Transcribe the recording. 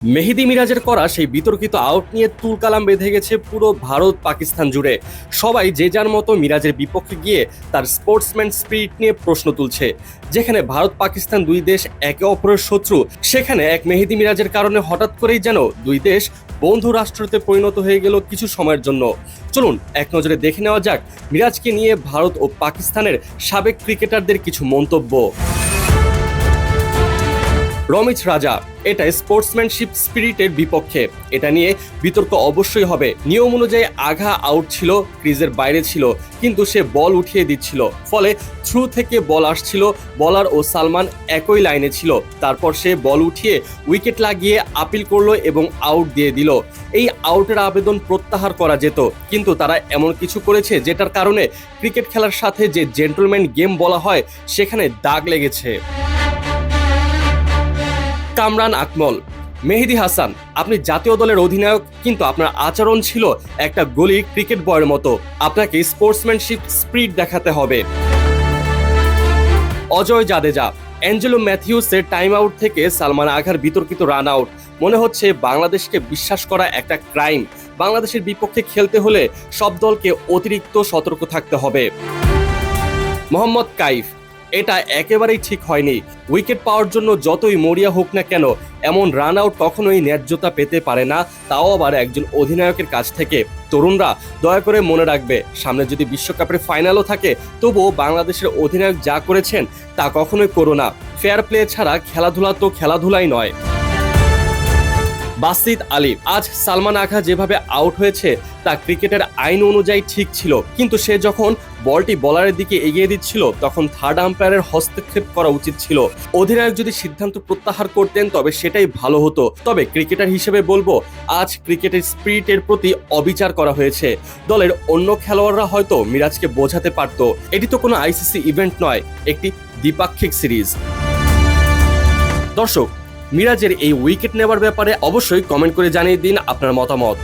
মেহেদী মিরাজের করা সেই বিতর্কিত আউট নিয়ে তুলকালাম বেঁধে গেছে পুরো ভারত পাকিস্তান জুড়ে। সবাই যে যার মতো মিরাজের বিপক্ষে গিয়ে তার স্পোর্টসম্যান স্পিরিট নিয়ে প্রশ্ন তুলছে। যেখানে ভারত পাকিস্তান দুই দেশ একে অপরের শত্রু, সেখানে এক মেহেদী মিরাজের কারণে হঠাৎ করেই যেন দুই দেশ বন্ধু রাষ্ট্রতে পরিণত হয়ে গেল কিছু সময়ের জন্য। চলুন এক নজরে দেখে নেওয়া যাক মিরাজকে নিয়ে ভারত ও পাকিস্তানের সাবেক ক্রিকেটারদের কিছু মন্তব্য। রমিজ রাজা, এটা স্পোর্টসম্যানশিপ স্পিরিটের বিপক্ষে। এটা নিয়ে বিতর্ক অবশ্যই হবে। নিয়ম অনুযায়ী আঘা আউট ছিল, ক্রিজের বাইরে ছিল, কিন্তু সে বল উঠিয়ে দিচ্ছিল, ফলে থ্রু থেকে বল আসছিল। বলার ও সালমান একই লাইনে ছিল, তারপর সে বল উঠিয়ে উইকেট লাগিয়ে আপিল করলো এবং আউট দিয়ে দিল। এই আউটের আবেদন প্রত্যাহার করা যেত, কিন্তু তারা এমন কিছু করেছে যেটার কারণে ক্রিকেট খেলার সাথে যে জেন্টলম্যান গেম বলা হয় সেখানে দাগ লেগেছে। কামরান আকমল, মেহেদী হাসান, আপনি জাতীয় দলের অধিনায়ক, কিন্তু আপনার আচরণ ছিল একটা গলি ক্রিকেট বয়ের মতো। আপনাকে স্পোর্টসম্যানশিপ স্পিরিট দেখাতে হবে। অজয় জাদেজা, অ্যাঞ্জেলো ম্যাথিউসের টাইম আউট থেকে সালমান আঘার বিতর্কিত রান আউট মনে হচ্ছে বাংলাদেশকে বিশ্বাস করা একটা ক্রাইম। বাংলাদেশের বিপক্ষে খেলতে হলে সব দলকে অতিরিক্ত সতর্ক থাকতে হবে। মোহাম্মদ কাইফ, এটা একেবারেই ঠিক হয়নি। উইকেট পাওয়ার জন্য যতই মরিয়া হোক না কেন, এমন রান আউট কখনোই ন্যায্যতা পেতে পারে না, তাও আবার একজন অধিনায়কের কাছ থেকে। তরুণরা দয়া করে মনে রাখবে, সামনে যদি বিশ্বকাপের ফাইনালও থাকে, তবুও বাংলাদেশের অধিনায়ক যা করেছেন তা কখনোই করো না। ফেয়ার প্লে ছাড়া খেলাধুলা তো খেলাধুলাই নয়। বাসিত আলী, আজ সালমান আঘা যেভাবে আউট হয়েছে তা ক্রিকেটের আইন অনুযায়ী ঠিক ছিল, কিন্তু সে যখন বলটি বলারের দিকে এগিয়ে দিচ্ছিল তখন থার্ড আম্পায়ারের হস্তক্ষেপ করা উচিত ছিল। অধিনায়ক যদি সিদ্ধান্ত প্রত্যাহার করতেন তবে সেটাই ভালো হতো। তবে ক্রিকেটার হিসেবে বলবো, আজ ক্রিকেটের স্পিরিটের প্রতি অবিচার করা হয়েছে। দলের অন্য খেলোয়াড়রা হয়তো মিরাজকে বোঝাতে পারত, এটি তো কোনো আইসিসি ইভেন্ট নয়, একটি দ্বিপাক্ষিক সিরিজ। দর্শক, মিরাজের এই উইকেট নেওয়ার ব্যাপারে অবশ্যই কমেন্ট করে জানিয়ে দিন আপনার মতামত।